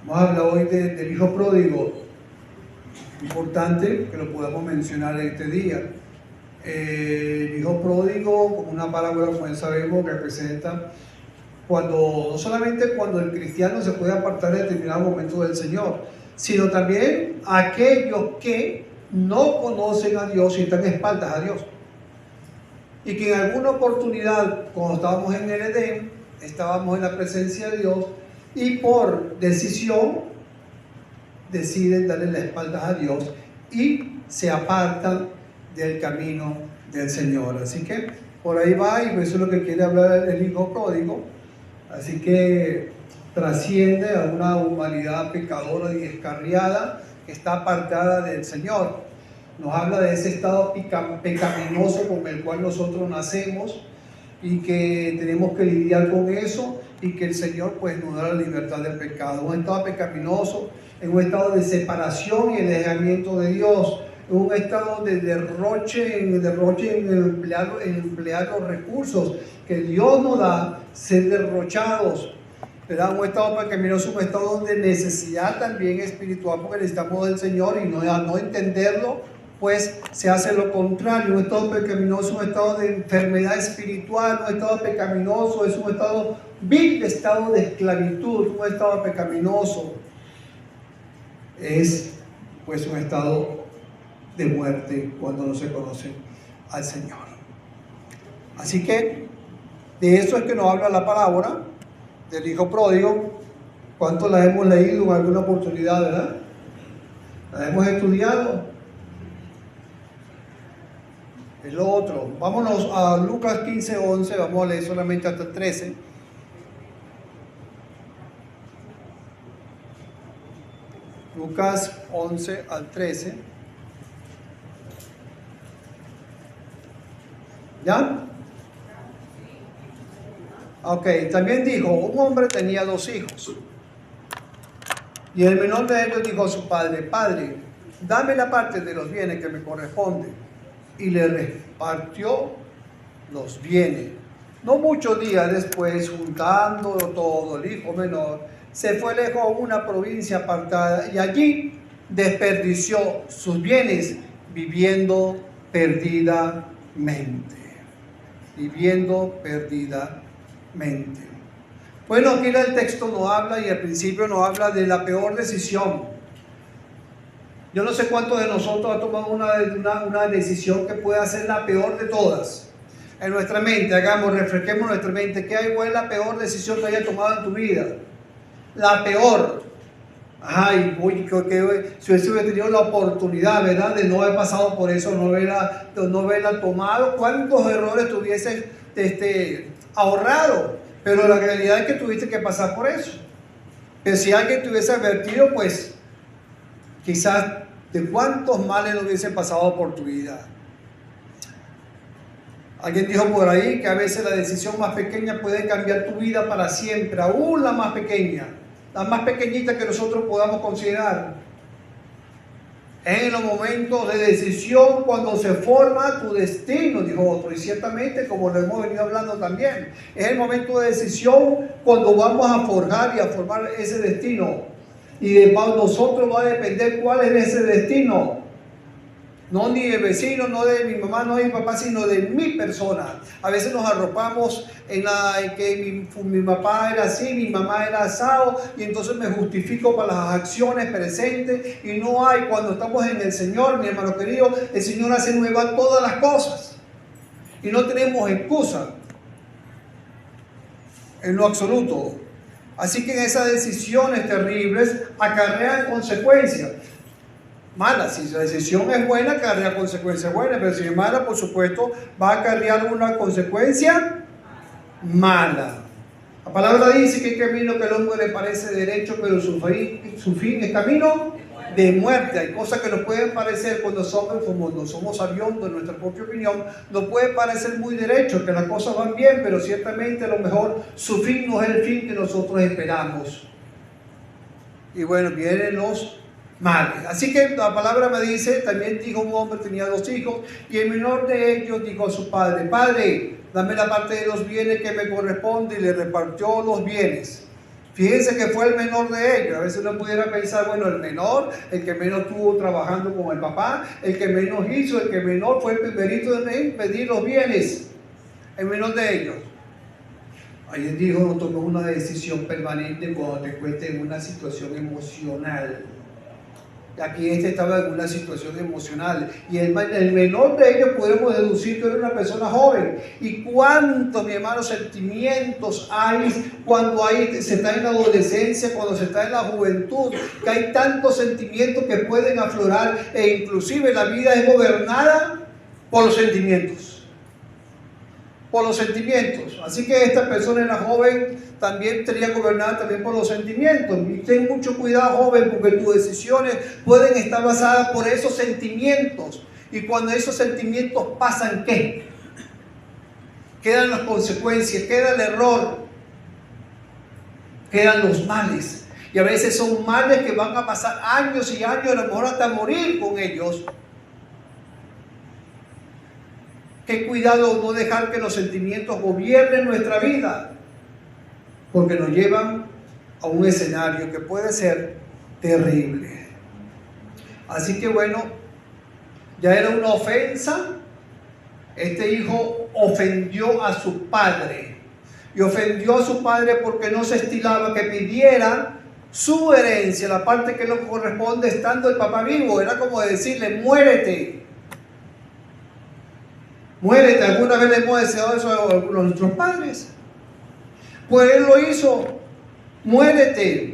Vamos a hablar hoy del hijo pródigo. Importante que lo podamos mencionar este día. El hijo pródigo, como una parábola, como ya sabemos, que representa no solamente cuando el cristiano se puede apartar de determinado momento del Señor, sino también aquellos que no conocen a Dios y están espaldas a Dios. Y que en alguna oportunidad, cuando estábamos en el Edén, estábamos en la presencia de Dios y por decisión deciden darle la espalda a Dios y se apartan del camino del Señor. Así que por ahí va, y eso es lo que quiere hablar el hijo pródigo. Así que trasciende a una humanidad pecadora y descarriada que está apartada del Señor. Nos habla de ese estado pecaminoso con el cual nosotros nacemos y que tenemos que lidiar con eso, y que el Señor pues nos da la libertad del pecado. Un estado pecaminoso, en un estado de separación y alejamiento de Dios, en un estado de derroche en emplear los recursos que Dios nos da, ser derrochados, ¿verdad? Un estado pecaminoso, un estado de necesidad también espiritual, porque necesitamos del Señor, y no entenderlo, pues se hace lo contrario. Un estado pecaminoso, un estado de enfermedad espiritual. Un estado pecaminoso es un estado vil, estado de esclavitud. Un estado pecaminoso es pues un estado de muerte cuando no se conoce al Señor. Así que de eso es que nos habla la parábola del hijo pródigo. ¿Cuántos la hemos leído en alguna oportunidad, verdad? ¿La hemos estudiado? El otro, vámonos a Lucas 15:11, vamos a leer solamente hasta el 13. Lucas 11 al 13. ¿Ya? Ok, también dijo, un hombre tenía 2 hijos. Y el menor de ellos dijo a su padre: Padre, dame la parte de los bienes que me corresponde. Y le repartió los bienes. No muchos días después, juntándolo todo, el hijo menor se fue lejos a una provincia apartada y allí desperdició sus bienes viviendo perdidamente. Viviendo perdidamente. Bueno, aquí el texto nos habla, y al principio nos habla de la peor decisión. Yo no sé cuántos de nosotros ha tomado una decisión que pueda ser la peor de todas. En nuestra mente, refresquemos nuestra mente. ¿Qué fue la peor decisión que hayas tomado en tu vida? La peor. Ay, si hubiese tenido la oportunidad, ¿verdad?, de no haber pasado por eso, no haberla tomado, ¿cuántos errores tuvieses ahorrado? Pero la realidad es que tuviste que pasar por eso. Pero si alguien te hubiese advertido, pues quizás de cuántos males no hubiesen pasado por tu vida. Alguien dijo por ahí que a veces la decisión más pequeña puede cambiar tu vida para siempre, aún la más pequeña, la más pequeñita que nosotros podamos considerar. En los momentos de decisión, cuando se forma tu destino, dijo otro, y ciertamente, como lo hemos venido hablando también, es el momento de decisión cuando vamos a forjar y a formar ese destino. Y de nosotros va a depender cuál es ese destino. No ni del vecino, no de mi mamá, no de mi papá, sino de mi persona. A veces nos arropamos en que mi papá era así, mi mamá era asado, y entonces me justifico para las acciones presentes. Y no hay, cuando estamos en el Señor, mi hermano querido, el Señor hace nuevas todas las cosas. Y no tenemos excusa en lo absoluto. Así que en esas decisiones terribles acarrean consecuencias malas. Si la decisión es buena, acarrea consecuencias buenas, pero si es mala, por supuesto, va a acarrear una consecuencia mala. La palabra dice que el camino que al hombre le parece derecho, pero su fin es camino de muerte. Hay cosas que nos pueden parecer, cuando somos sabiondos en nuestra propia opinión, nos puede parecer muy derecho, que las cosas van bien, pero ciertamente a lo mejor su fin no es el fin que nosotros esperamos. Y bueno, vienen los males. Así que la palabra me dice, también dijo un hombre tenía 2 hijos, y el menor de ellos dijo a su padre: Padre, dame la parte de los bienes que me corresponde, y le repartió los bienes. Fíjense que fue el menor de ellos. A veces uno pudiera pensar, bueno, el menor, el que menos estuvo trabajando con el papá, el que menos hizo, el que menor fue el primerito en pedir los bienes, el menor de ellos. Ayer dijo, no tomes una decisión permanente cuando te encuentres en una situación emocional. Aquí estaba en una situación emocional y el menor de ellos podemos deducir que era una persona joven. ¿Y cuántos, mi hermano, sentimientos hay cuando se está en la adolescencia, cuando se está en la juventud? Que hay tantos sentimientos que pueden aflorar e inclusive la vida es gobernada por los sentimientos. Por los sentimientos. Así que esta persona era joven, también sería gobernada también por los sentimientos. Y ten mucho cuidado, joven, porque tus decisiones pueden estar basadas por esos sentimientos. Y cuando esos sentimientos pasan, ¿qué? Quedan las consecuencias, queda el error, quedan los males. Y a veces son males que van a pasar años y años, a lo mejor hasta morir con ellos. Qué cuidado no dejar que los sentimientos gobiernen nuestra vida, porque nos llevan a un escenario que puede ser terrible. Así que bueno, ya era una ofensa. Este hijo ofendió a su padre, y ofendió a su padre porque no se estilaba que pidiera su herencia, la parte que le corresponde estando el papá vivo. Era como decirle, muérete. Muérete. ¿Alguna vez le hemos deseado eso a nuestros padres? Pues él lo hizo. Muérete.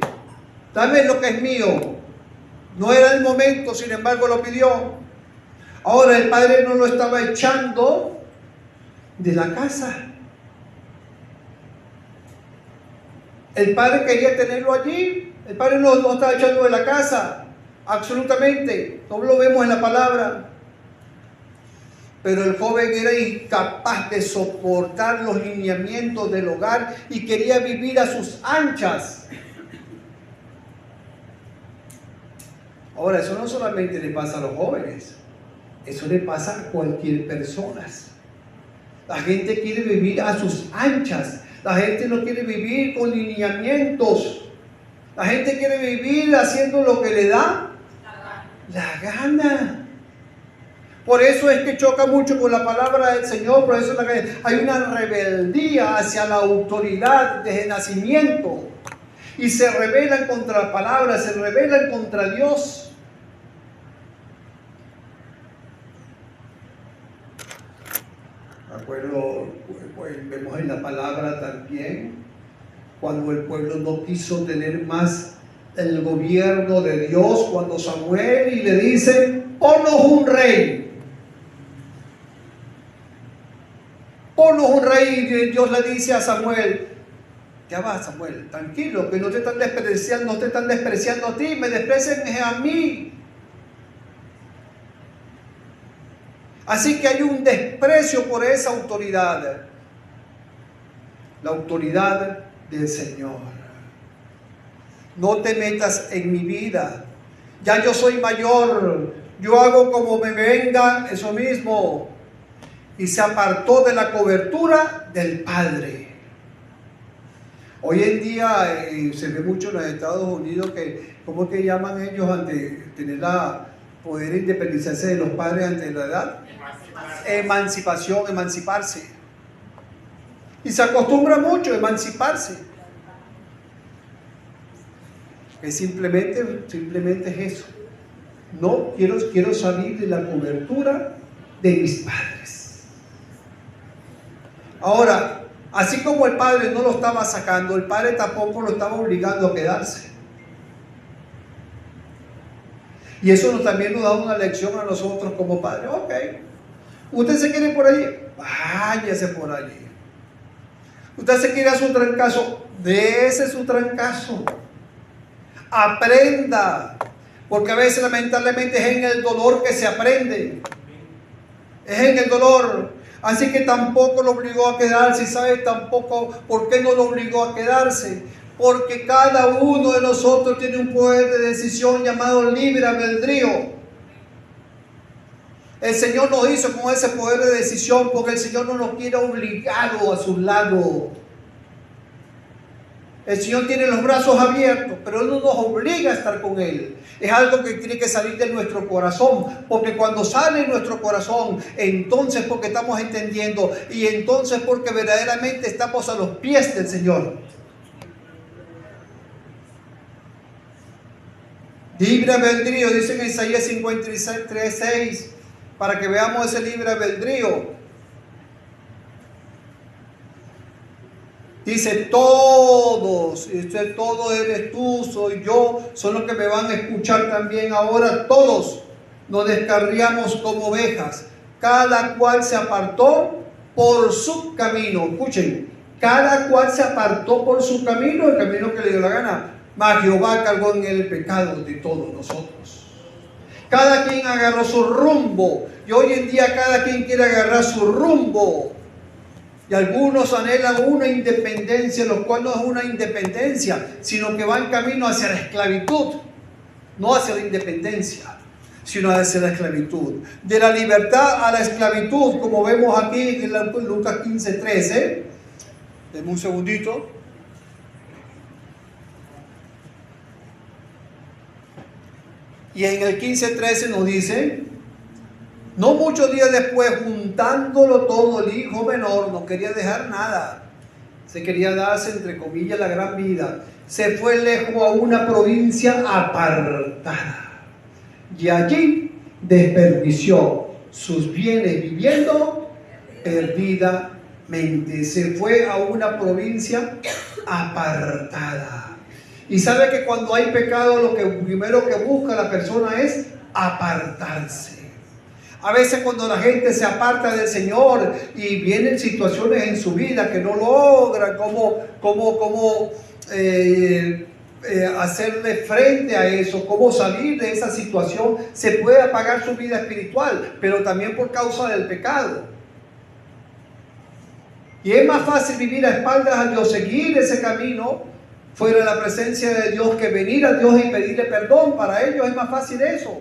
Dame lo que es mío. No era el momento, sin embargo lo pidió. Ahora el padre no lo estaba echando de la casa. El padre quería tenerlo allí. El padre no estaba echando de la casa. Absolutamente. No lo vemos en la palabra. Pero el joven era incapaz de soportar los lineamientos del hogar y quería vivir a sus anchas. Ahora, eso no solamente le pasa a los jóvenes, eso le pasa a cualquier persona. La gente quiere vivir a sus anchas. La gente no quiere vivir con lineamientos. La gente quiere vivir haciendo lo que le da la gana. Por eso es que choca mucho con la palabra del Señor. Por eso hay una rebeldía hacia la autoridad desde nacimiento. Y se rebelan contra la palabra, se rebelan contra Dios. Acuerdo, pues, vemos en la palabra también, cuando el pueblo no quiso tener más el gobierno de Dios, cuando Samuel y le dice, ponnos un rey. Ponnos un rey, y Dios le dice a Samuel, ya va Samuel, tranquilo, que no te están despreciando a ti, me desprecian a mí. Así que hay un desprecio por esa autoridad, la autoridad del Señor. No te metas en mi vida, ya yo soy mayor, yo hago como me venga, eso mismo. Y se apartó de la cobertura del Padre. Hoy en día se ve mucho en los Estados Unidos que, ¿cómo es que llaman ellos ante tener la poder independizarse de los padres ante la edad? Emancipación, emanciparse. Y se acostumbra mucho a emanciparse. Que simplemente es eso. No quiero salir de la cobertura de mis padres. Ahora, así como el padre no lo estaba sacando, el padre tampoco lo estaba obligando a quedarse. Y eso también nos da una lección a nosotros como padres. Ok, usted se quiere por allí, váyase por allí. Usted se quiere a su trancazo, dése su trancazo. Aprenda, porque a veces lamentablemente es en el dolor que se aprende. Es en el dolor. Así que tampoco lo obligó a quedarse. ¿Y sabe tampoco por qué no lo obligó a quedarse? Porque cada uno de nosotros tiene un poder de decisión llamado libre albedrío. El Señor nos hizo con ese poder de decisión porque el Señor no nos quiere obligado a su lado. El Señor tiene los brazos abiertos, pero Él no nos obliga a estar con Él. Es algo que tiene que salir de nuestro corazón, porque cuando sale de nuestro corazón, entonces porque estamos entendiendo y entonces porque verdaderamente estamos a los pies del Señor. Libre albedrío, dice en Isaías 53:6, para que veamos ese libre albedrío. Dice todos, y usted todo eres tú, soy yo, son los que me van a escuchar también ahora. Todos nos descarriamos como ovejas, cada cual se apartó por su camino. Escuchen, cada cual se apartó por su camino, el camino que le dio la gana, mas Jehová cargó en él el pecado de todos nosotros. Cada quien agarró su rumbo, y hoy en día cada quien quiere agarrar su rumbo. Y algunos anhelan una independencia, lo cual no es una independencia, sino que va en camino hacia la esclavitud, no hacia la independencia, sino hacia la esclavitud. De la libertad a la esclavitud, como vemos aquí en Lucas 15:13. Denme un segundito. Y en el 15:13 nos dice: no muchos días después, juntándolo todo, el hijo menor no quería dejar nada. Se quería darse, entre comillas, la gran vida. Se fue lejos a una provincia apartada. Y allí desperdició sus bienes viviendo perdidamente. Se fue a una provincia apartada. Y sabe que cuando hay pecado, lo que primero que busca la persona es apartarse. A veces cuando la gente se aparta del Señor y vienen situaciones en su vida que no logran hacerle frente a eso, cómo salir de esa situación, se puede apagar su vida espiritual, pero también por causa del pecado. Y es más fácil vivir a espaldas a Dios, seguir ese camino fuera de la presencia de Dios, que venir a Dios y pedirle perdón. Para ellos es más fácil eso.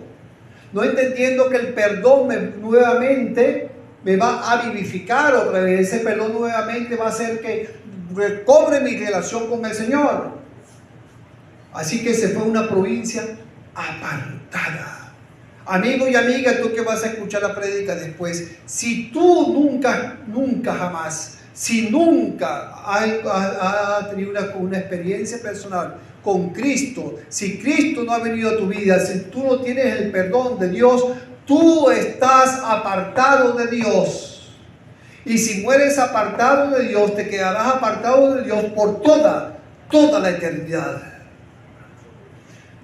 No entendiendo que el perdón nuevamente me va a vivificar otra vez. Ese perdón nuevamente va a hacer que recobre mi relación con el Señor. Así que se fue a una provincia apartada. Amigo y amiga, tú que vas a escuchar la prédica después, si tú nunca jamás, si nunca has tenido una experiencia personal con Cristo, si Cristo no ha venido a tu vida, si tú no tienes el perdón de Dios, tú estás apartado de Dios. Y si mueres apartado de Dios, te quedarás apartado de Dios por toda la eternidad.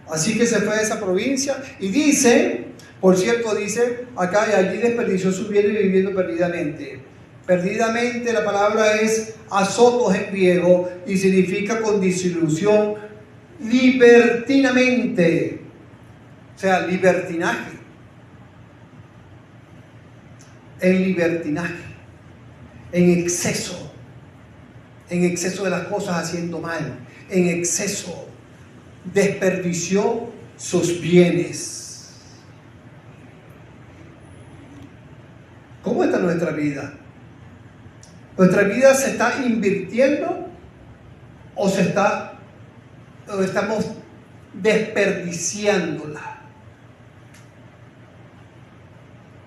Así que se fue a esa provincia y dice, por cierto, dice acá, y allí desperdició sus bienes viviendo perdidamente. Perdidamente, la palabra es azotos en griego y significa con disilusión, libertinamente, o sea, libertinaje, en libertinaje, en exceso de las cosas haciendo mal, en exceso, desperdició sus bienes. ¿Cómo está nuestra vida? ¿Nuestra vida se está invirtiendo o estamos desperdiciándola?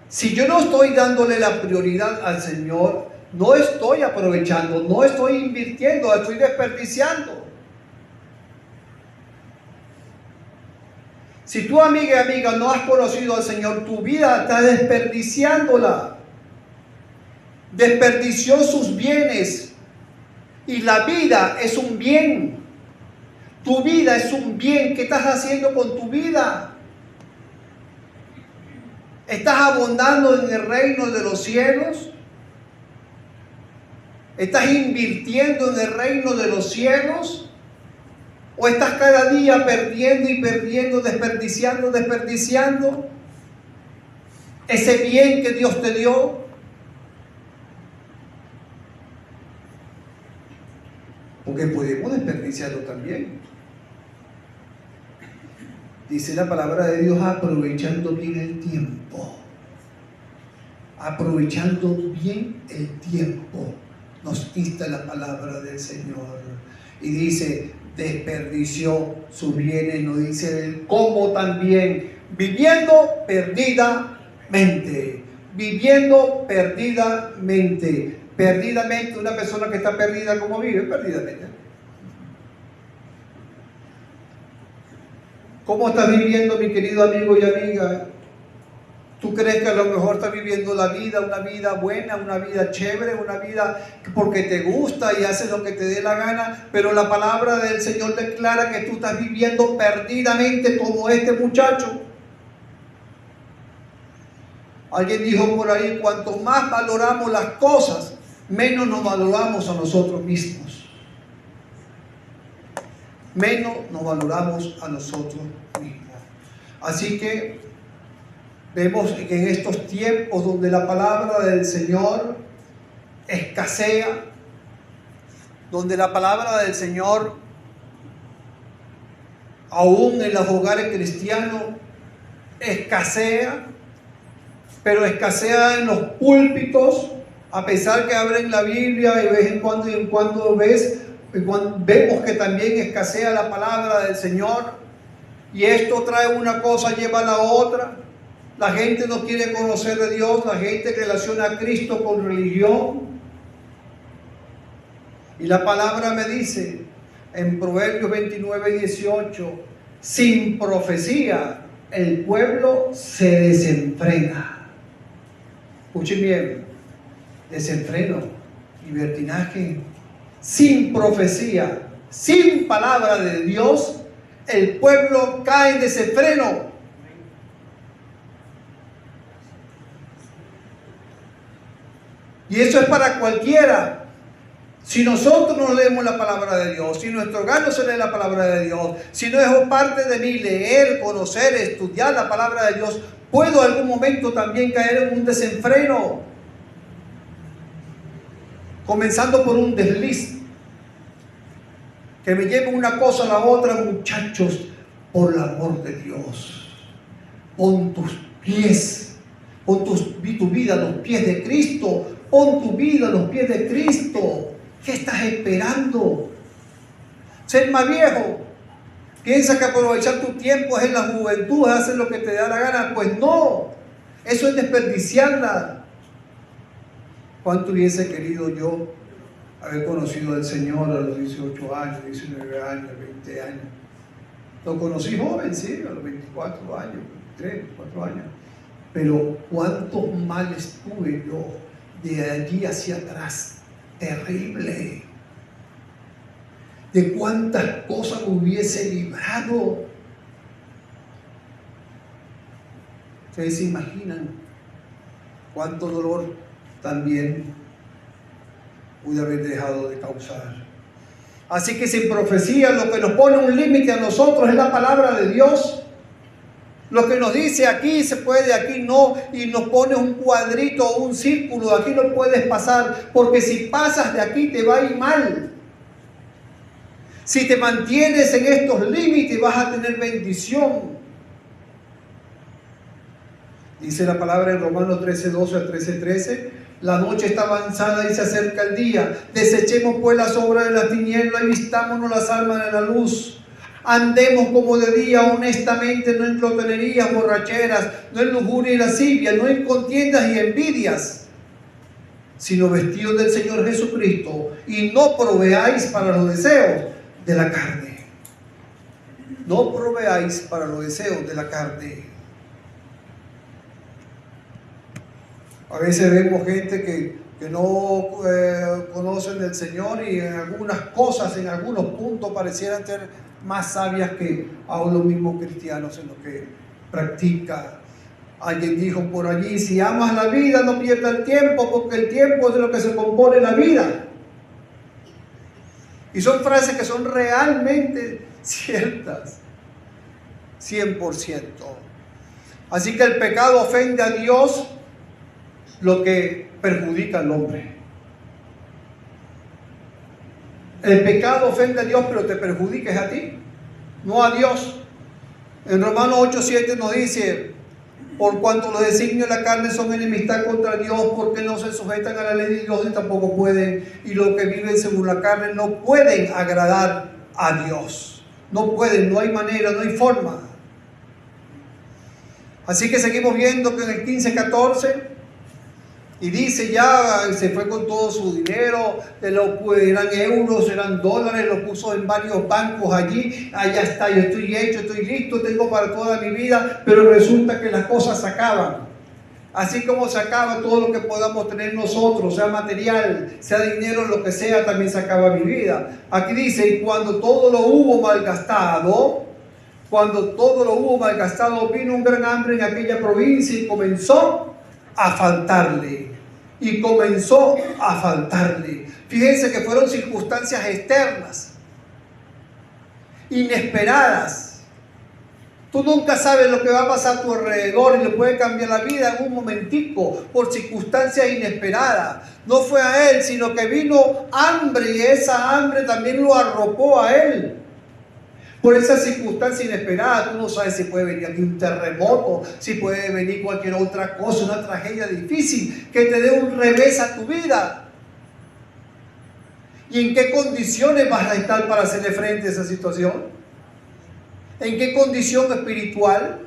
Si yo no estoy dándole la prioridad al Señor, no estoy aprovechando, no estoy invirtiendo, estoy desperdiciando. Si tú, amiga y amiga, no has conocido al Señor, tu vida está desperdiciándola. Desperdició sus bienes. Y la vida es un bien. Tu vida es un bien. ¿Qué estás haciendo con tu vida? ¿Estás abundando en el reino de los cielos? ¿Estás invirtiendo en el reino de los cielos? ¿O estás cada día perdiendo y perdiendo, desperdiciando ese bien que Dios te dio? Porque podemos desperdiciarlo también. Dice la palabra de Dios, aprovechando bien el tiempo. Aprovechando bien el tiempo, nos insta la palabra del Señor. Y dice, desperdició sus bienes, no dice él, como también, viviendo perdidamente, viviendo perdidamente. Perdidamente, una persona que está perdida, ¿cómo vive? Perdidamente. ¿Cómo estás viviendo, mi querido amigo y amiga? ¿Tú crees que a lo mejor estás viviendo la vida, una vida buena, una vida chévere, una vida porque te gusta y haces lo que te dé la gana? Pero la palabra del Señor declara que tú estás viviendo perdidamente como este muchacho. Alguien dijo por ahí, cuanto más valoramos las cosas, menos nos valoramos a nosotros mismos. Menos nos valoramos a nosotros mismos. Así que vemos que en estos tiempos donde la palabra del Señor escasea, donde la palabra del Señor, aún en los hogares cristianos, escasea, pero escasea en los púlpitos, a pesar que abren la Biblia y de vez en cuando vemos que también escasea la palabra del Señor, y esto trae una cosa, lleva a la otra. La gente no quiere conocer de Dios, la gente relaciona a Cristo con religión. Y la palabra me dice en Proverbios 29:18, sin profecía el pueblo se desenfrena. Escuchen bien, desenfreno, libertinaje, sin profecía, sin palabra de Dios, el pueblo cae en desenfreno. Y eso es para cualquiera. Si nosotros no leemos la palabra de Dios, si nuestro hogar no se lee la palabra de Dios, si no es parte de mí leer, conocer, estudiar la palabra de Dios, puedo en algún momento también caer en un desenfreno, comenzando por un desliz, que me lleve una cosa a la otra. Muchachos, por el amor de Dios, pon tus pies, pon tu vida a los pies de Cristo. Pon tu vida a los pies de Cristo. ¿Qué estás esperando? Ser más viejo. ¿Piensa que aprovechar tu tiempo es en la juventud, es hacer lo que te da la gana? Pues no. Eso es desperdiciarla. ¿Cuánto hubiese querido yo haber conocido al Señor a los 18 años, 19 años, 20 años? Lo conocí joven, sí, a los 24 años, 23, 24 años. Pero cuántos males tuve yo de allí hacia atrás. Terrible. De cuántas cosas me hubiese librado. Ustedes se imaginan cuánto dolor también pude haber dejado de causar. Así que sin profecía, lo que nos pone un límite a nosotros es la palabra de Dios. Lo que nos dice aquí se puede, aquí no, y nos pone un cuadrito o un círculo, aquí no puedes pasar, porque si pasas de aquí te va a ir mal. Si te mantienes en estos límites vas a tener bendición. Dice la palabra en Romanos 13:12 al 13:13, la noche está avanzada y se acerca el día. Desechemos pues las obras de las tinieblas y vistámonos las armas de la luz. Andemos como de día honestamente, no en glotonerías, borracheras, no en lujuria y lascivia, no en contiendas y envidias, sino vestidos del Señor Jesucristo, y no proveáis para los deseos de la carne. No proveáis para los deseos de la carne. A veces vemos gente que no conocen del Señor y en algunas cosas, en algunos puntos parecieran ser más sabias que aún los mismos cristianos en lo que practica. Alguien dijo por allí, si amas la vida no pierdas el tiempo, porque el tiempo es de lo que se compone la vida. Y son frases que son realmente ciertas, 100%. Así que el pecado ofende a Dios, lo que perjudica al hombre. El pecado ofende a Dios, pero te perjudica a ti, no a Dios. En Romanos 8:7 nos dice, Por cuanto los designios de la carne son enemistad contra Dios, porque no se sujetan a la ley de Dios y tampoco pueden, y los que viven según la carne no pueden agradar a Dios. No pueden, no hay manera, no hay forma. Así que seguimos viendo que en el 15:14, y dice ya, se fue con todo su dinero, eran euros, eran dólares, lo puso en varios bancos allí, allá está, yo estoy hecho, estoy listo, tengo para toda mi vida, pero resulta que las cosas se acaban. Así como se acaba todo lo que podamos tener nosotros, sea material, sea dinero, lo que sea, también se acaba mi vida. Aquí dice, y cuando todo lo hubo malgastado, vino un gran hambre en aquella provincia y comenzó a faltarle. Fíjense que fueron circunstancias externas, inesperadas. Tú nunca sabes lo que va a pasar a tu alrededor y le puede cambiar la vida en un momentico por circunstancias inesperadas. No fue a él, sino que vino hambre y esa hambre también lo arropó a él. Por esa circunstancia inesperada, tú no sabes si puede venir aquí un terremoto, si puede venir cualquier otra cosa, una tragedia difícil que te dé un revés a tu vida. ¿Y en qué condiciones vas a estar para hacerle frente a esa situación? ¿En qué condición espiritual?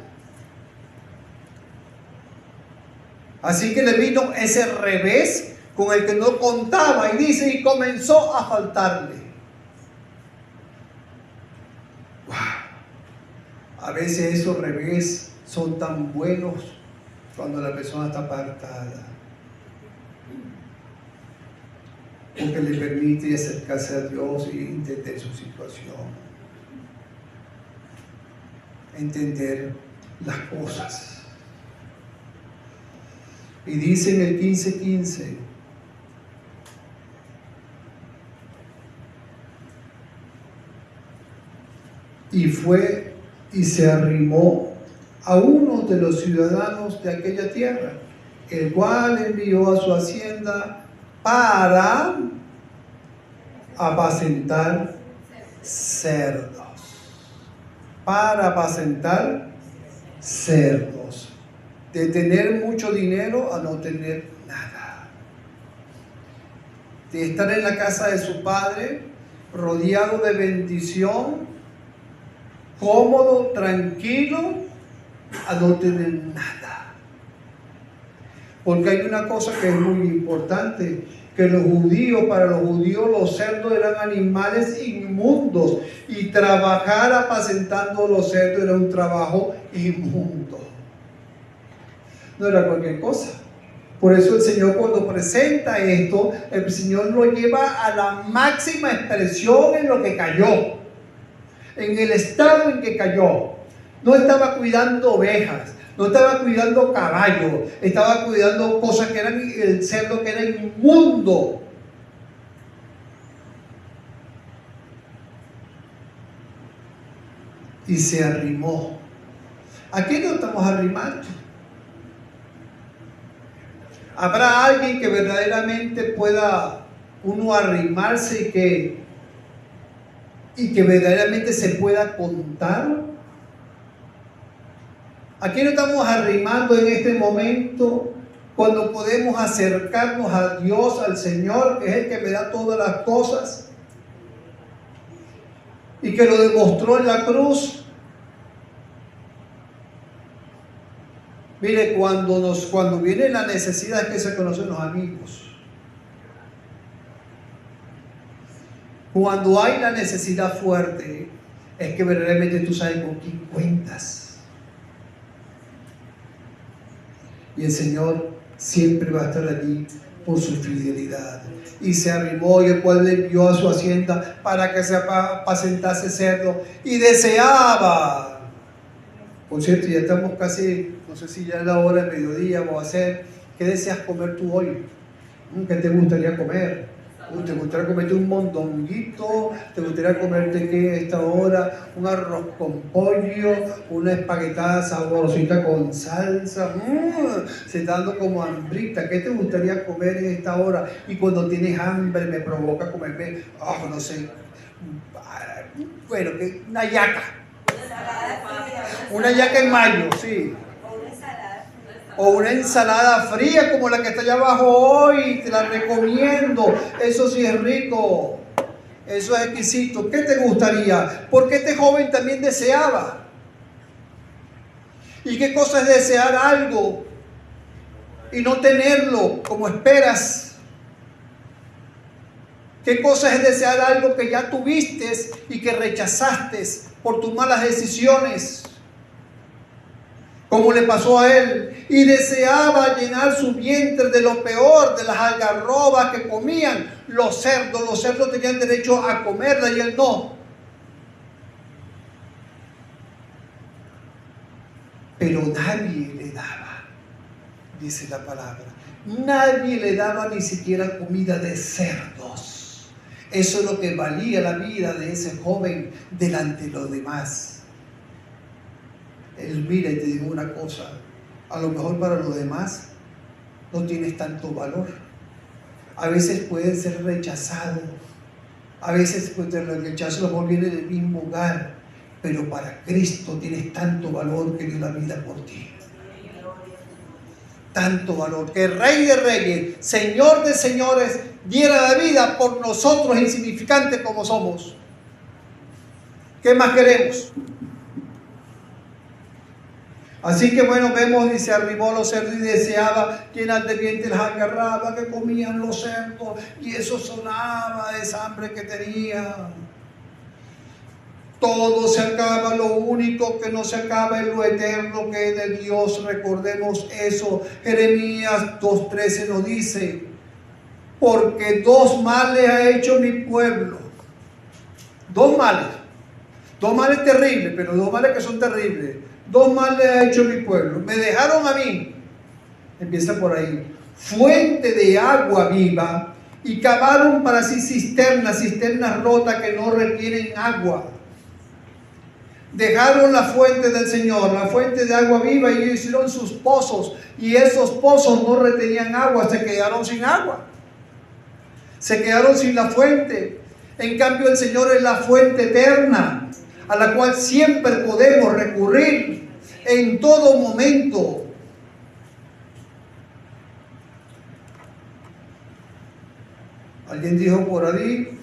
Así que le vino ese revés con el que no contaba y dice, y comenzó a faltarle. A veces esos revés son tan buenos cuando la persona está apartada, porque le permite acercarse a Dios y entender su situación, entender las cosas. Y dice en el 15:15, y fue y se arrimó a uno de los ciudadanos de aquella tierra, el cual envió a su hacienda para apacentar cerdos. Para apacentar cerdos. De tener mucho dinero a no tener nada. De estar en la casa de su padre, rodeado de bendición, cómodo, tranquilo, a no tener nada. Porque hay una cosa que es muy importante, que para los judíos los cerdos eran animales inmundos y trabajar apacentando los cerdos era un trabajo inmundo. No era cualquier cosa. Por eso el Señor, cuando presenta esto, el Señor lo lleva a la máxima expresión en lo que cayó. En el estado en que cayó. No estaba cuidando ovejas, no estaba cuidando caballos, estaba cuidando cosas que eran, el cerdo que era inmundo. Y se arrimó. ¿A quién nos estamos arrimando? ¿Habrá alguien que verdaderamente pueda uno arrimarse y que verdaderamente se pueda contar? ¿A quién nos estamos arrimando en este momento cuando podemos acercarnos a Dios, al Señor, que es el que me da todas las cosas y que lo demostró en la cruz? Mire, cuando viene la necesidad es que se conocen los amigos. Cuando hay la necesidad fuerte, es que verdaderamente tú sabes con quién cuentas. Y el Señor siempre va a estar allí por su fidelidad. Y se arrimó, y el cual le envió a su hacienda para que se apacentase cerdo. Y deseaba. Por cierto, ya estamos casi, no sé si ya es la hora del mediodía, vamos a hacer. ¿Qué deseas comer tú hoy? ¿Qué te gustaría comer? ¿Te gustaría comerte un mondonguito? ¿Te gustaría comerte qué a esta hora? Un arroz con pollo, una espaguetada saborosita con salsa. Se está dando como hambrita. ¿Qué te gustaría comer en esta hora? Y cuando tienes hambre me provoca comerme, no sé, bueno, una yaca. Una yaca en mayo, sí. O una ensalada fría como la que está allá abajo hoy, te la recomiendo. Eso sí es rico, eso es exquisito. ¿Qué te gustaría? Porque este joven también deseaba. ¿Y qué cosa es desear algo y no tenerlo como esperas? ¿Qué cosa es desear algo que ya tuviste y que rechazaste por tus malas decisiones? Como le pasó a él, y deseaba llenar su vientre de lo peor, de las algarrobas que comían los cerdos. Los cerdos tenían derecho a comerla y él no. Pero nadie le daba, dice la palabra. Nadie le daba ni siquiera comida de cerdos. Eso es lo que valía la vida de ese joven delante de los demás. Él mira y te digo una cosa, a lo mejor para los demás no tienes tanto valor. A veces puedes ser rechazado, a veces pues, el rechazo a lo mejor viene del mismo hogar, pero para Cristo tienes tanto valor que dio la vida por ti. Tanto valor, que el Rey de Reyes, Señor de Señores, diera la vida por nosotros insignificantes como somos. ¿Qué más queremos? Así que bueno, vemos, dice, arribó a los cerdos y deseaba llenar de vientre las algarrabas que comían los cerdos, y eso sonaba de esa hambre que tenía. Todo se acaba, lo único que no se acaba es lo eterno que es de Dios. Recordemos eso. Jeremías 2:13 nos dice, porque dos males ha hecho mi pueblo. Dos males terribles, pero dos males que son terribles. Dos males ha hecho mi pueblo. Me dejaron a mí, empieza por ahí, fuente de agua viva, y cavaron para sí cisternas rotas que no retienen agua. Dejaron la fuente del Señor, la fuente de agua viva, y hicieron sus pozos, y esos pozos no retenían agua, se quedaron sin agua, se quedaron sin la fuente. En cambio el Señor es la fuente eterna, a la cual siempre podemos recurrir en todo momento. Alguien dijo por ahí,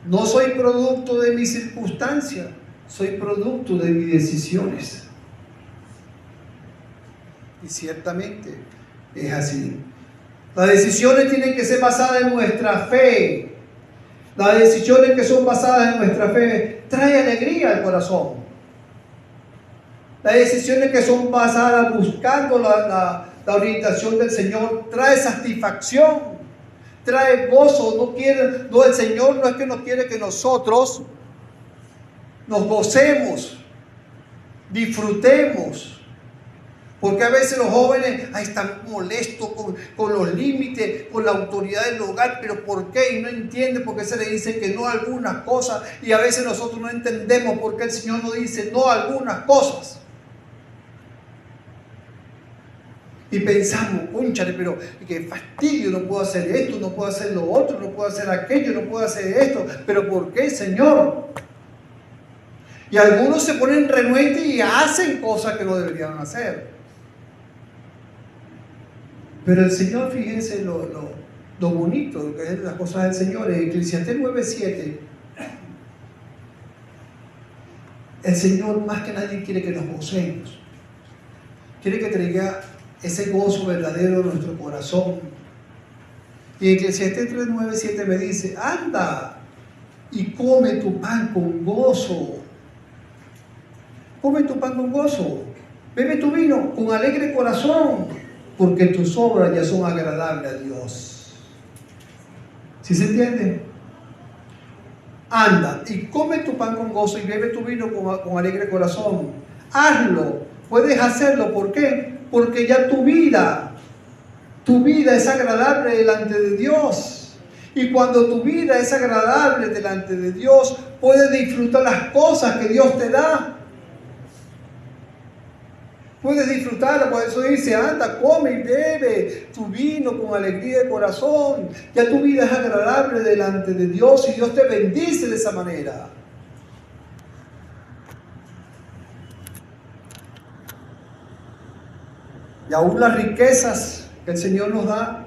no soy producto de mis circunstancias, soy producto de mis decisiones. Y ciertamente es así. Las decisiones tienen que ser basadas en nuestra fe. Las decisiones que son basadas en nuestra fe traen alegría al corazón. Las decisiones que son basadas buscando la orientación del Señor trae satisfacción, trae gozo. El Señor no es que no quiere que nosotros nos gocemos, disfrutemos. Porque a veces los jóvenes están molestos con los límites, con la autoridad del hogar, pero ¿por qué? Y no entienden por qué se le dice que no a algunas cosas, y a veces nosotros no entendemos por qué el Señor nos dice no a algunas cosas. Y pensamos, cónchale, pero qué fastidio, no puedo hacer esto, no puedo hacer lo otro, no puedo hacer aquello, no puedo hacer esto, pero ¿por qué, Señor? Y algunos se ponen renuentes y hacen cosas que no deberían hacer. Pero el Señor, fíjense lo bonito que es las cosas del Señor. En Eclesiastés 9:7, el Señor más que nadie quiere que nos gocemos. Quiere que traiga ese gozo verdadero en nuestro corazón. Y Eclesiastés 3:9-7 me dice, anda y come tu pan con gozo. Come tu pan con gozo. Bebe tu vino con alegre corazón, porque tus obras ya son agradables a Dios. ¿Sí se entiende? Anda y come tu pan con gozo y bebe tu vino con alegre corazón. Hazlo, puedes hacerlo. ¿Por qué? Porque ya tu vida es agradable delante de Dios. Y cuando tu vida es agradable delante de Dios, puedes disfrutar las cosas que Dios te da. Puedes disfrutarla, por eso dice, anda, come y bebe tu vino con alegría de corazón. Ya tu vida es agradable delante de Dios y Dios te bendice de esa manera. Y aún las riquezas que el Señor nos da,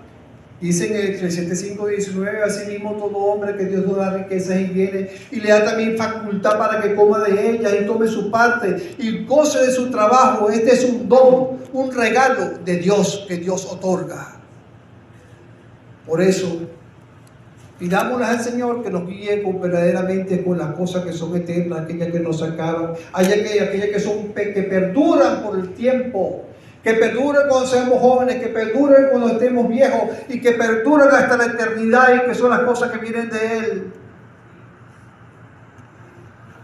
dice en Eclesiastés 5:19, asimismo todo hombre que Dios nos da riquezas y bienes, y le da también facultad para que coma de ellas y tome su parte y goce de su trabajo. Este es un don, un regalo de Dios que Dios otorga. Por eso, pidámosle al Señor que nos guíe verdaderamente con las cosas que son eternas, aquellas que nos acaban, aquellas que perduran por el tiempo, que perduren cuando seamos jóvenes, que perduren cuando estemos viejos y que perduren hasta la eternidad, y que son las cosas que vienen de Él.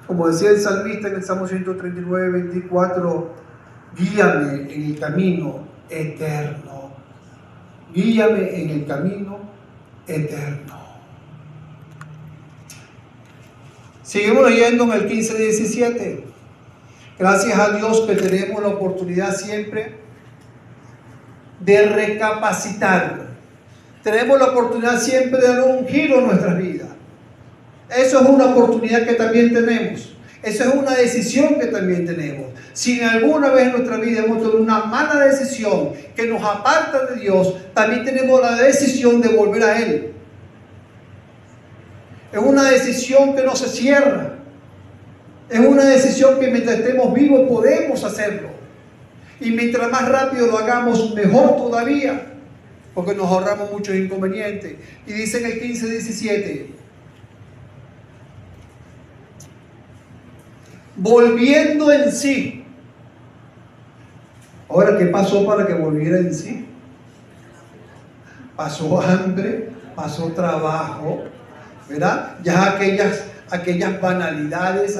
Como decía el salmista en el Salmo 139:24, guíame en el camino eterno. Guíame en el camino eterno. Seguimos leyendo en el 15:17. Gracias a Dios que tenemos la oportunidad siempre de recapacitar. Tenemos la oportunidad siempre de dar un giro en nuestras vidas. Eso es una oportunidad que también tenemos. Eso es una decisión que también tenemos. Si en alguna vez en nuestra vida hemos tomado una mala decisión que nos aparta de Dios, también tenemos la decisión de volver a Él. Es una decisión que no se cierra. Es una decisión que mientras estemos vivos podemos hacerlo. Y mientras más rápido lo hagamos, mejor todavía, porque nos ahorramos muchos inconvenientes. Y dice en el 15:17, volviendo en sí. Ahora, ¿qué pasó para que volviera en sí? Pasó hambre, pasó trabajo, ¿verdad? Ya aquellas banalidades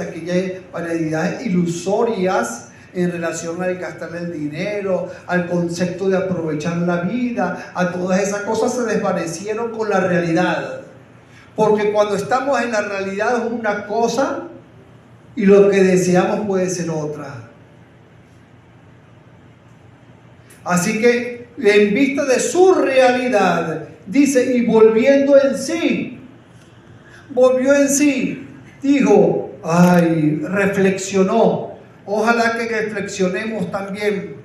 ilusorias en relación al gastar el dinero, al concepto de aprovechar la vida, a todas esas cosas se desvanecieron con la realidad. Porque cuando estamos en la realidad es una cosa y lo que deseamos puede ser otra. Así que en vista de su realidad, dice, y volviendo en sí, volvió en sí, dijo, reflexionó. Ojalá que reflexionemos también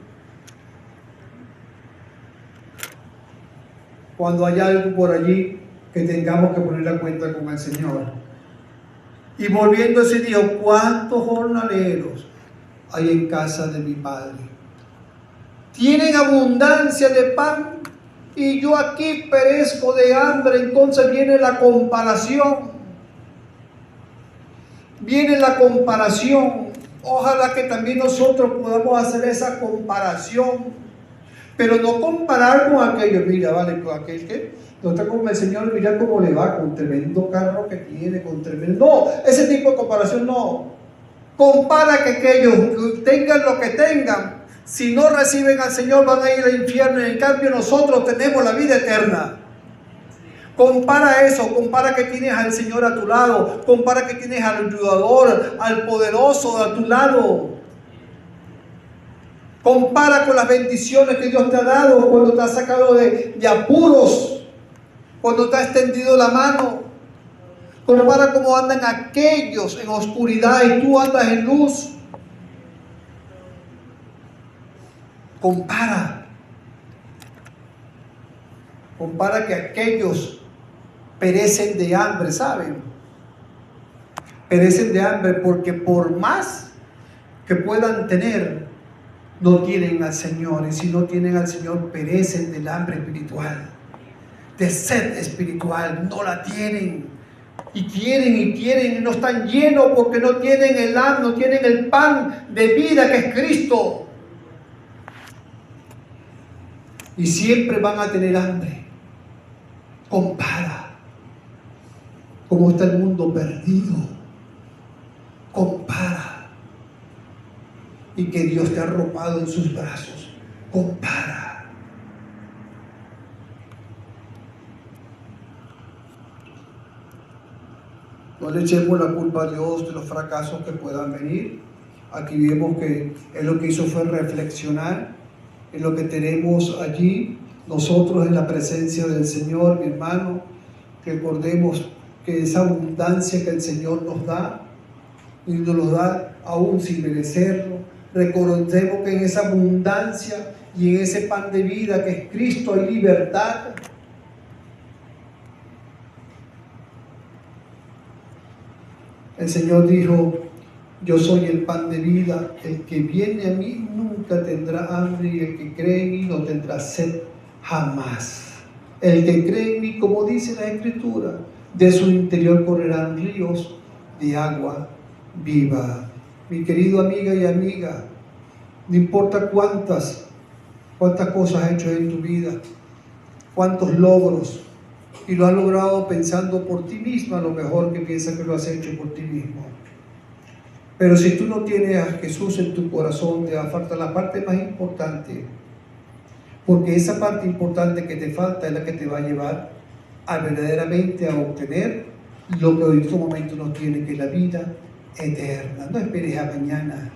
cuando haya algo por allí que tengamos que poner la cuenta con el Señor. Y volviéndose dijo, ¿cuántos jornaleros hay en casa de mi Padre? Tienen abundancia de pan y yo aquí perezco de hambre. Entonces viene la comparación. Viene la comparación. Ojalá que también nosotros podamos hacer esa comparación, pero no comparar con aquello. Mira, vale, con aquel que no está como el Señor, mira cómo le va, con tremendo carro que tiene, con tremendo. No, ese tipo de comparación no. Compara que aquellos que tengan lo que tengan, si no reciben al Señor van a ir al infierno. En cambio nosotros tenemos la vida eterna. Compara eso, compara que tienes al Señor a tu lado, compara que tienes al ayudador, al poderoso a tu lado. Compara con las bendiciones que Dios te ha dado cuando te ha sacado de apuros, cuando te ha extendido la mano. Compara cómo andan aquellos en oscuridad y tú andas en luz. Compara que aquellos perecen de hambre, ¿saben? Perecen de hambre porque por más que puedan tener, no tienen al Señor. Y si no tienen al Señor, perecen del hambre espiritual, de sed espiritual. No la tienen. Y quieren, y no están llenos porque no tienen no tienen el pan de vida que es Cristo. Y siempre van a tener hambre. Compara cómo está el mundo perdido. Compara. Y que Dios te ha arropado en sus brazos. Compara. No le echemos la culpa a Dios de los fracasos que puedan venir. Aquí vemos que Él lo que hizo fue reflexionar en lo que tenemos allí. Nosotros en la presencia del Señor, mi hermano, recordemos que esa abundancia que el Señor nos da, y nos lo da aún sin merecerlo. Recordemos que en esa abundancia y en ese pan de vida que es Cristo hay libertad. El Señor dijo: yo soy el pan de vida, el que viene a mí nunca tendrá hambre, y el que cree en mí no tendrá sed jamás. El que cree en mí, como dice la Escritura, de su interior correrán ríos de agua viva. Mi querido amiga y amiga, no importa cuántas cosas has hecho en tu vida, cuántos logros, y lo has logrado pensando por ti misma, a lo mejor que piensas que lo has hecho por ti mismo. Pero si tú no tienes a Jesús en tu corazón, te va a faltar la parte más importante, porque esa parte importante que te falta es la que te va a llevar a verdaderamente a obtener lo que hoy en este momento no tiene, que es la vida eterna. No esperes a mañana.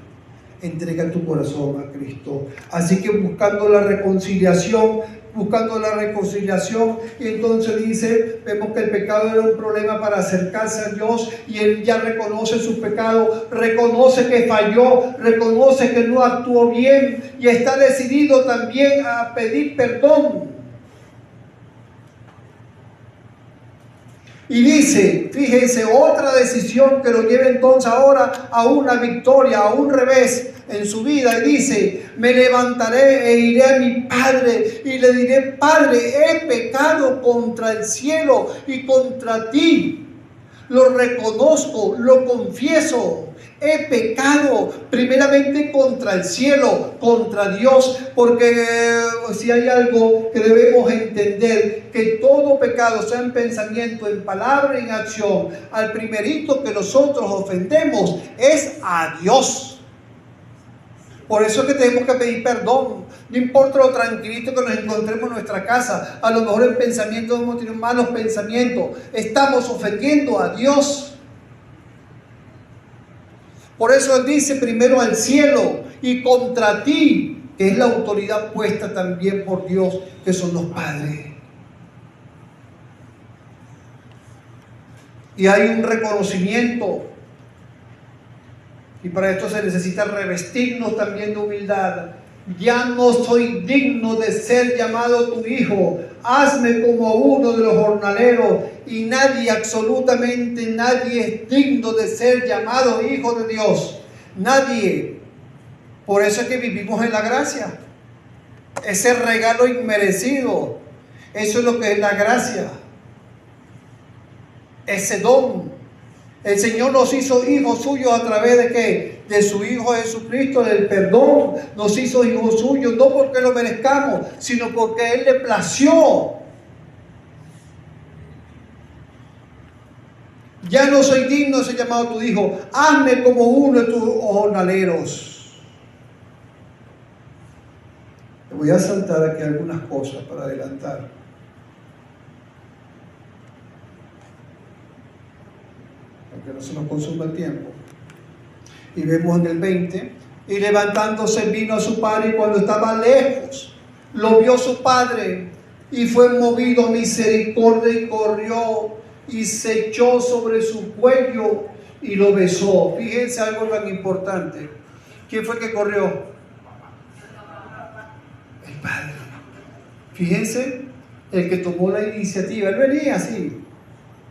Entrega tu corazón a Cristo. Así que buscando la reconciliación, y entonces dice, vemos que el pecado era un problema para acercarse a Dios, y él ya reconoce su pecado, reconoce que falló, reconoce que no actuó bien, y está decidido también a pedir perdón. Y dice, fíjense, otra decisión que lo lleva entonces ahora a una victoria, a un revés en su vida. Y dice: me levantaré e iré a mi padre y le diré: Padre, he pecado contra el cielo y contra ti. Lo reconozco, lo confieso. He pecado primeramente contra el cielo, contra Dios, porque si hay algo que debemos entender, que todo pecado, sea en pensamiento, en palabra, en acción, al primerito que nosotros ofendemos es a Dios. Por eso es que tenemos que pedir perdón. No importa lo tranquilito que nos encontremos en nuestra casa, a lo mejor en pensamiento hemos tenido malos pensamientos, estamos ofendiendo a Dios. Por eso él dice: primero al cielo y contra ti, que es la autoridad puesta también por Dios, que son los padres. Y hay un reconocimiento, y para esto se necesita revestirnos también de humildad. Ya no soy digno de ser llamado tu hijo, hazme como uno de los jornaleros. Y nadie, absolutamente nadie, es digno de ser llamado hijo de Dios. Nadie. Por eso es que vivimos en la gracia. Ese regalo inmerecido. Eso es lo que es la gracia. Ese don. El Señor nos hizo hijos suyos a través de ¿qué? De su Hijo Jesucristo, del perdón. Nos hizo hijos suyos, no porque lo merezcamos, sino porque Él le plació. Ya no soy digno de ser llamado tu hijo, hazme como uno de tus jornaleros. Te voy a saltar aquí algunas cosas para adelantar. Que no se nos consuma el tiempo. Y vemos en el 20: y levantándose vino a su padre, y cuando estaba lejos lo vio su padre, y fue movido a misericordia, y corrió y se echó sobre su cuello y lo besó. Fíjense algo tan importante. ¿Quién fue que corrió? El padre. Fíjense, el que tomó la iniciativa. Él venía así,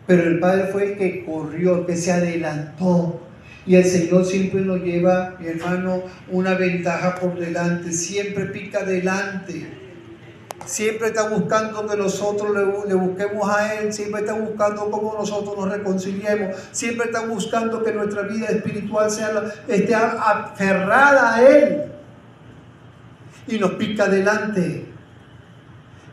pero el padre fue el que corrió, el que se adelantó. Y el Señor siempre nos lleva, mi hermano, una ventaja por delante. Siempre pica adelante. Siempre está buscando que nosotros le busquemos a Él. Siempre está buscando cómo nosotros nos reconciliemos. Siempre está buscando que nuestra vida espiritual esté aferrada a Él. Y nos pica adelante.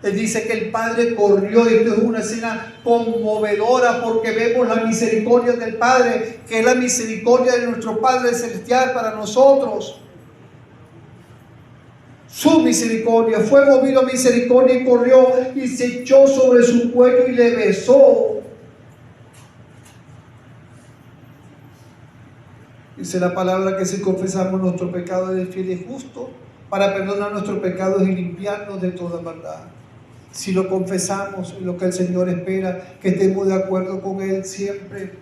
Él dice que el Padre corrió, y esto es una escena conmovedora, porque vemos la misericordia del Padre, que es la misericordia de nuestro Padre Celestial para nosotros. Su misericordia, fue movido a misericordia y corrió y se echó sobre su cuello y le besó. Dice la palabra que si confesamos nuestro pecado, Él es fiel y justo para perdonar nuestros pecados y limpiarnos de toda maldad. Si lo confesamos, lo que el Señor espera, que estemos de acuerdo con Él siempre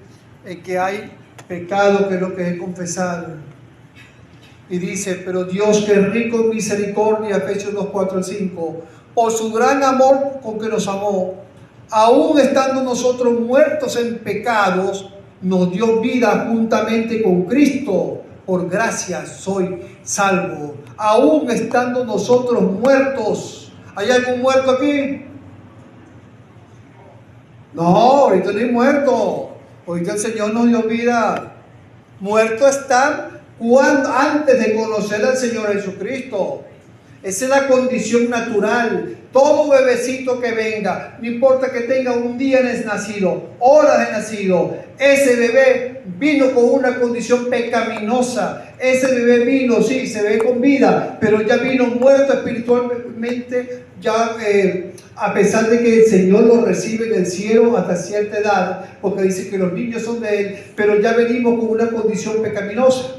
en que hay pecado, que es lo que es confesar. Y dice, pero Dios, que es rico en misericordia, Efesios 2, 4 al 5, por su gran amor con que nos amó, aún estando nosotros muertos en pecados, nos dio vida juntamente con Cristo. Por gracia soy salvo. Aún estando nosotros muertos. ¿Hay algún muerto aquí? No, ahorita no hay muerto. Ahorita el Señor nos dio vida. Muerto están antes de conocer al Señor Jesucristo. Esa es la condición natural. Todo bebecito que venga, no importa que tenga un día de nacido, horas de nacido, ese bebé vino con una condición pecaminosa. Ese bebé vino, sí, se ve con vida, pero ya vino muerto espiritualmente, ya a pesar de que el Señor lo recibe en el cielo hasta cierta edad, porque dice que los niños son de Él, pero ya venimos con una condición pecaminosa.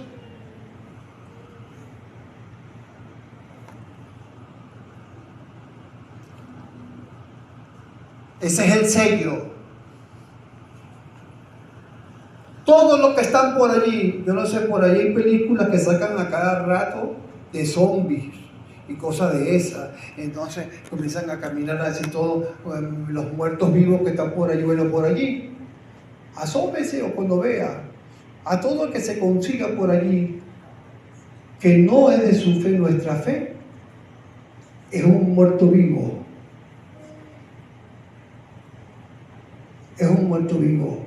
Ese es el sello. Todos los que están por allí, yo no sé, por allí hay películas que sacan a cada rato de zombies y cosas de esas. Entonces comienzan a caminar así todos los muertos vivos que están por allí, bueno, por allí. Asómese o cuando vea a todo el que se consiga por allí que no es de su fe, nuestra fe, es un muerto vivo. Es un muerto vivo,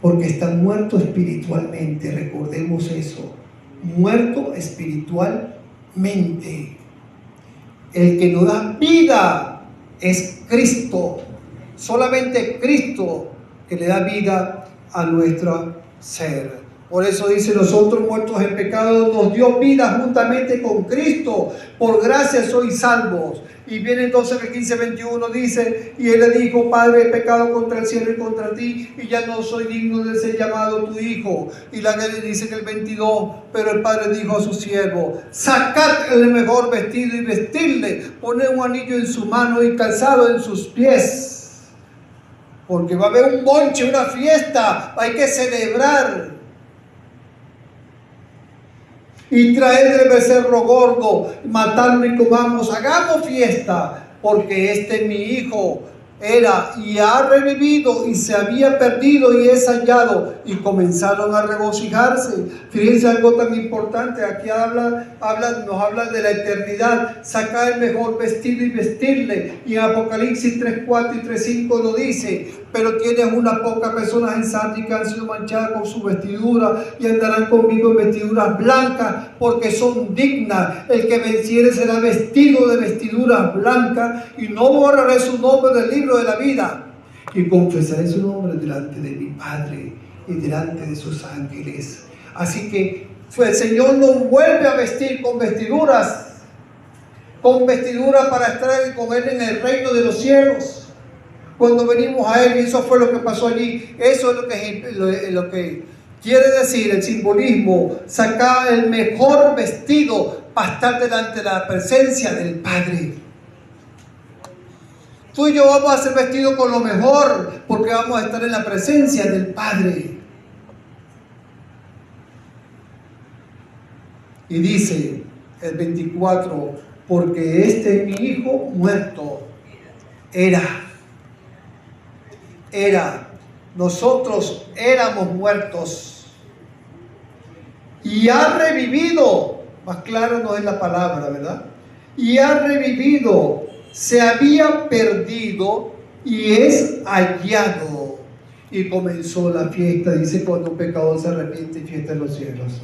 porque está muerto espiritualmente, recordemos eso, muerto espiritualmente. El que nos da vida es Cristo, solamente Cristo que le da vida a nuestro ser. Por eso dice, nosotros muertos en pecado nos dio vida juntamente con Cristo, por gracia sois salvos. Y viene entonces el 15:21, dice, y él le dijo, Padre, he pecado contra el cielo y contra ti, y ya no soy digno de ser llamado tu hijo. Y la que dice en el 22, pero el Padre dijo a su siervo, sacad el mejor vestido y vestirle, poned un anillo en su mano y calzado en sus pies. Porque va a haber un bonche, una fiesta, hay que celebrar. Y traed el becerro gordo, matarlo y comamos, hagamos fiesta, porque este mi hijo era y ha revivido y se había perdido y es hallado. Y comenzaron a regocijarse. Fíjense algo tan importante, aquí nos habla de la eternidad, sacar el mejor vestido y vestirle. Y en Apocalipsis 3:4 y 3:5 lo dice, pero tienes unas pocas personas en Sardis que han sido manchadas con su vestidura y andarán conmigo en vestiduras blancas porque son dignas. El que venciere será vestido de vestiduras blancas y no borraré su nombre del libro de la vida. Y confesaré su nombre delante de mi Padre y delante de sus ángeles. Así que el Señor nos vuelve a vestir con vestiduras para estar con Él en el reino de los cielos. Cuando venimos a Él, y eso fue lo que pasó allí, eso es lo que quiere decir el simbolismo, sacar el mejor vestido para estar delante de la presencia del Padre. Tú y yo vamos a ser vestidos con lo mejor, porque vamos a estar en la presencia del Padre. Y dice el 24, porque este mi hijo muerto nosotros éramos muertos y ha revivido, más claro no es la palabra, ¿verdad? Y ha revivido, se había perdido y es hallado. Y comenzó la fiesta, dice, cuando un pecador se arrepiente y fiesta en los cielos.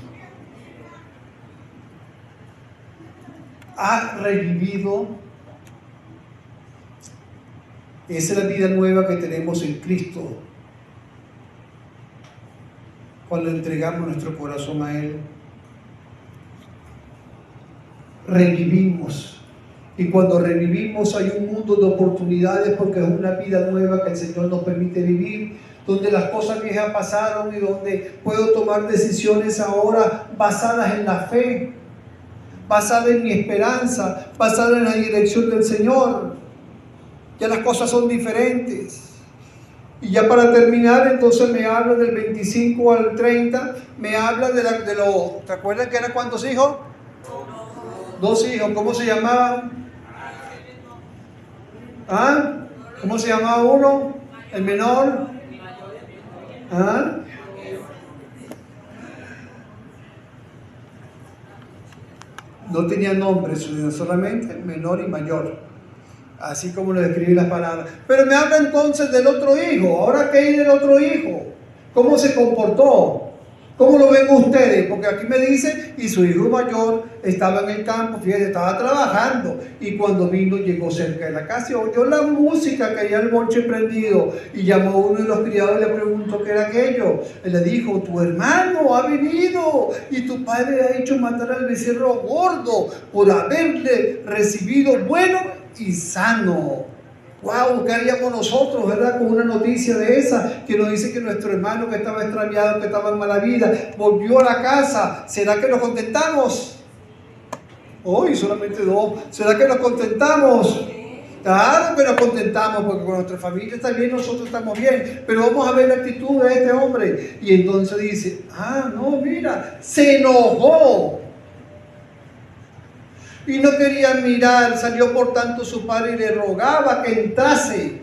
Ha revivido. Esa es la vida nueva que tenemos en Cristo. Cuando entregamos nuestro corazón a Él, revivimos. Y cuando revivimos hay un mundo de oportunidades, porque es una vida nueva que el Señor nos permite vivir, donde las cosas viejas pasaron y donde puedo tomar decisiones ahora basadas en la fe, basadas en mi esperanza, basadas en la dirección del Señor. Ya las cosas son diferentes. Y ya para terminar, entonces me habla del 25 al 30, me habla ¿te acuerdas que eran cuántos hijos? 2 hijos. ¿Cómo se llamaban? ¿Ah? ¿Cómo se llamaba uno? ¿El menor? ¿Ah? No tenía nombre, solamente menor y mayor. Así como lo describí las palabras. Pero me habla entonces del otro hijo. Ahora, ¿qué hay del otro hijo? ¿Cómo se comportó? ¿Cómo lo ven ustedes? Porque aquí me dice, y su hijo mayor estaba en el campo, fíjense, estaba trabajando. Y cuando vino, llegó cerca de la casa y oyó la música que había el bonche prendido. Y llamó a uno de los criados y le preguntó qué era aquello. Él le dijo, tu hermano ha venido y tu padre ha hecho matar al becerro gordo por haberle recibido bueno y sano. Wow, ¿qué haríamos nosotros, verdad? Con una noticia de esa que nos dice que nuestro hermano que estaba extraviado, que estaba en mala vida, volvió a la casa. ¿Será que nos contentamos? Hoy solamente 2. ¿Será que nos contentamos? Claro que nos contentamos, porque con nuestra familia está bien, nosotros estamos bien, pero vamos a ver la actitud de este hombre. Y entonces dice, no, mira, se enojó. Y no quería mirar, salió por tanto su padre y le rogaba que entrase.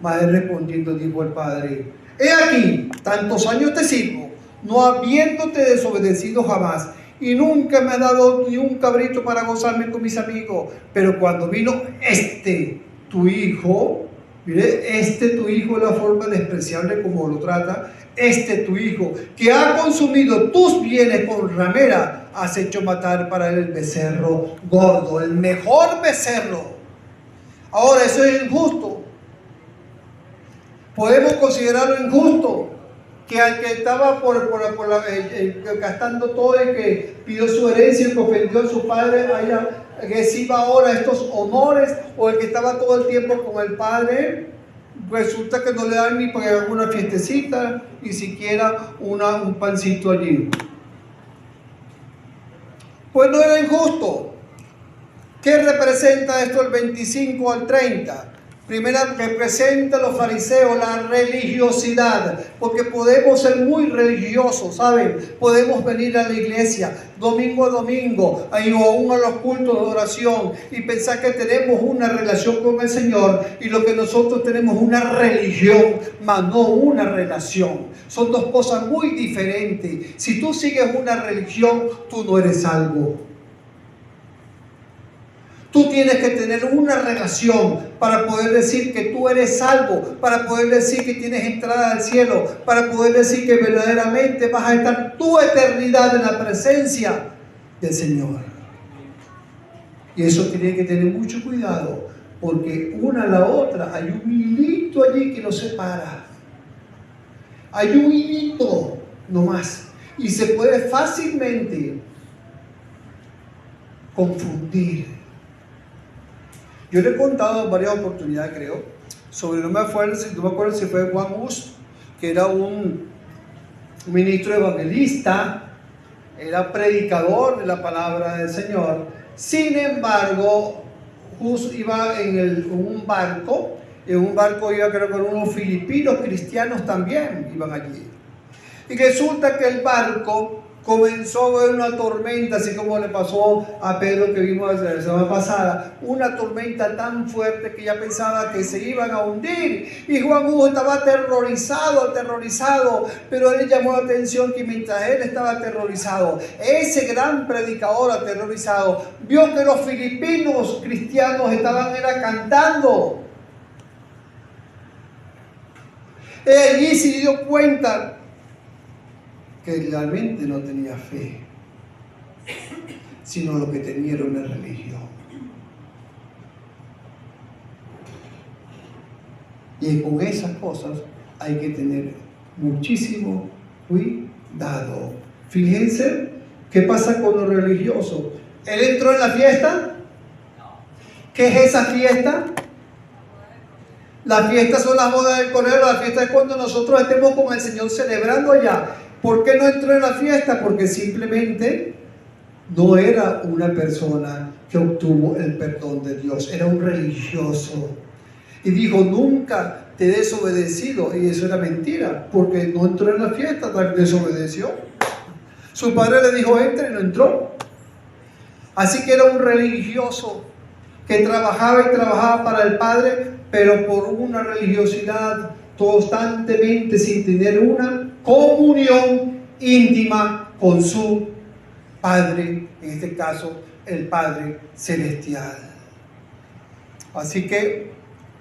Mas él respondiendo dijo al padre, he aquí, tantos años te sirvo, no habiéndote desobedecido jamás, y nunca me ha dado ni un cabrito para gozarme con mis amigos. Pero cuando vino tu hijo, mire, tu hijo es la forma despreciable como lo trata, tu hijo, que ha consumido tus bienes con ramera, has hecho matar para él el becerro gordo, el mejor becerro. Ahora, eso es injusto. Podemos considerarlo injusto, que al que estaba gastando todo y que pidió su herencia y que ofendió a su padre, reciba ahora estos honores, o el que estaba todo el tiempo con el padre, resulta que no le dan ni para una fiestecita, ni siquiera un pancito allí. Pues no era injusto. ¿Qué representa esto el 25 al 30? Primero, representa a los fariseos la religiosidad, porque podemos ser muy religiosos, ¿saben? Podemos venir a la iglesia domingo a domingo, o aún a los cultos de oración, y pensar que tenemos una relación con el Señor, y lo que nosotros tenemos es una religión, mas no una relación. Son dos cosas muy diferentes. Si tú sigues una religión, tú no eres salvo. Tú tienes que tener una relación para poder decir que tú eres salvo, para poder decir que tienes entrada al cielo, para poder decir que verdaderamente vas a estar tu eternidad en la presencia del Señor. Y eso tiene que tener mucho cuidado, porque una a la otra hay un hilito allí que nos separa. Hay un hilito nomás, y se puede fácilmente confundir. Yo le he contado en varias oportunidades, creo, sobre, no me acuerdo si fue Juan Hus, que era un ministro evangelista, era predicador de la palabra del Señor. Sin embargo, Hus iba en un barco iba, creo, con unos filipinos cristianos también, iban allí. Y resulta que el barco comenzó a haber una tormenta, así como le pasó a Pedro que vimos la semana pasada, una tormenta tan fuerte que ya pensaba que se iban a hundir, y Juan Hugo estaba aterrorizado, pero él llamó la atención que mientras él estaba aterrorizado, ese gran predicador aterrorizado, vio que los filipinos cristianos estaban cantando. Él allí se dio cuenta que realmente no tenía fe, sino lo que tenía era una religión. Y con esas cosas hay que tener muchísimo cuidado. Fíjense qué pasa con los religiosos. Él entró en la fiesta. ¿Qué es esa fiesta? Las fiestas son las bodas del Cordero. La fiesta es cuando nosotros estemos con el Señor celebrando allá. ¿Por qué no entró en la fiesta? Porque simplemente no era una persona que obtuvo el perdón de Dios, era un religioso. Y dijo, nunca te he desobedecido. Y eso era mentira, porque no entró en la fiesta, desobedeció. Su padre le dijo, entra, y no entró. Así que era un religioso que trabajaba y trabajaba para el padre, pero por una religiosidad constantemente sin tener una comunión íntima con su Padre, en este caso el Padre Celestial. Así que,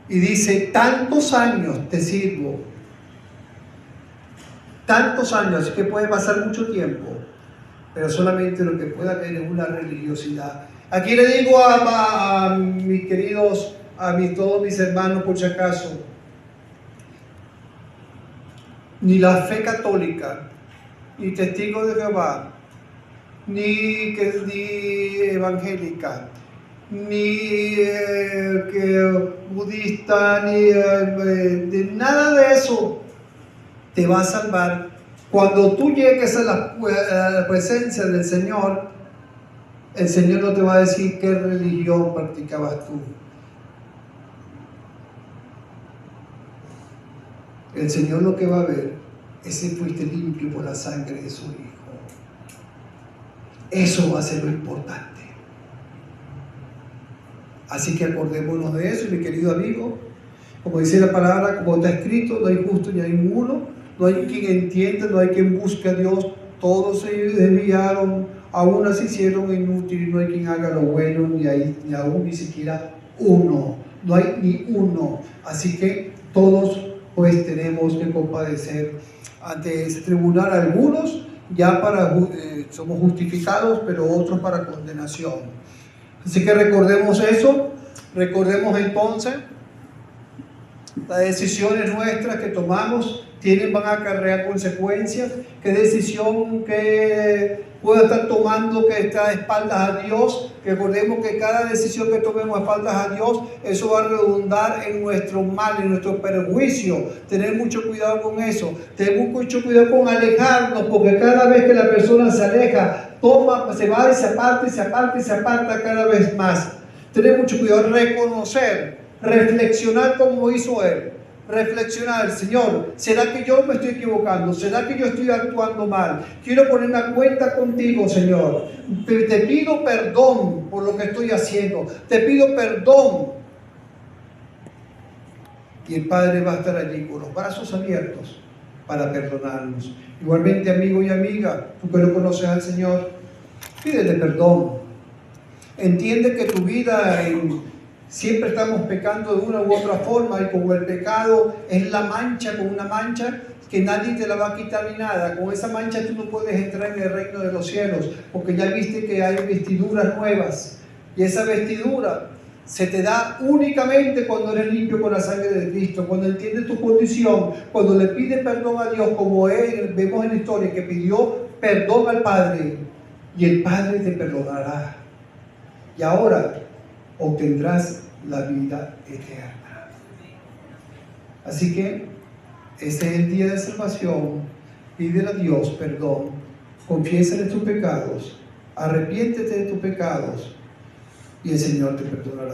y dice, tantos años te sirvo, tantos años, así que puede pasar mucho tiempo, pero solamente lo que pueda haber es una religiosidad. Aquí le digo a mis queridos, todos mis hermanos, por si acaso, ni la fe católica, ni testigos de Jehová, ni evangélica, ni budista, ni de nada de eso te va a salvar. Cuando tú llegues a la presencia del Señor, el Señor no te va a decir qué religión practicabas tú. El Señor lo que va a ver es si fuiste limpio por la sangre de su Hijo. Eso va a ser lo importante. Así que acordémonos de eso, mi querido amigo. Como dice la palabra, como está escrito, no hay justo ni hay ninguno, no hay quien entienda, no hay quien busque a Dios. Todos se desviaron, aún se hicieron inútiles, no hay quien haga lo bueno, ni aún ni siquiera uno. No hay ni uno. Así que todos pues tenemos que compadecer ante ese tribunal. Algunos ya somos justificados, pero otros para condenación. Así que recordemos eso, recordemos entonces las decisiones nuestras que tomamos van a acarrear consecuencias. ¿Qué decisión que puedo estar tomando que está a espaldas a Dios? Recordemos que cada decisión que tomemos a espaldas a Dios, eso va a redundar en nuestro mal, en nuestro perjuicio. Tener mucho cuidado con eso. Tener mucho cuidado con alejarnos, porque cada vez que la persona se aleja, se va y se aparta y se aparta y se aparta cada vez más. Tener mucho cuidado, reconocer, reflexionar como hizo él. Reflexionar, Señor, ¿será que yo me estoy equivocando? ¿Será que yo estoy actuando mal? Quiero ponerme a cuenta contigo, Señor. Te pido perdón por lo que estoy haciendo. Te pido perdón. Y el Padre va a estar allí con los brazos abiertos para perdonarnos. Igualmente, amigo y amiga, tú que no conoces al Señor, pídele perdón. Entiende que tu vida siempre estamos pecando de una u otra forma, y como el pecado es la mancha, con una mancha que nadie te la va a quitar ni nada, con esa mancha tú no puedes entrar en el reino de los cielos, porque ya viste que hay vestiduras nuevas, y esa vestidura se te da únicamente cuando eres limpio con la sangre de Cristo, cuando entiendes tu condición, cuando le pides perdón a Dios, como él, vemos en la historia, que pidió perdón al Padre, y el Padre te perdonará. Y ahora obtendrás la vida eterna. Así que este es el día de salvación. Pídele a Dios perdón, confiésale tus pecados, arrepiéntete de tus pecados y el Señor te perdonará.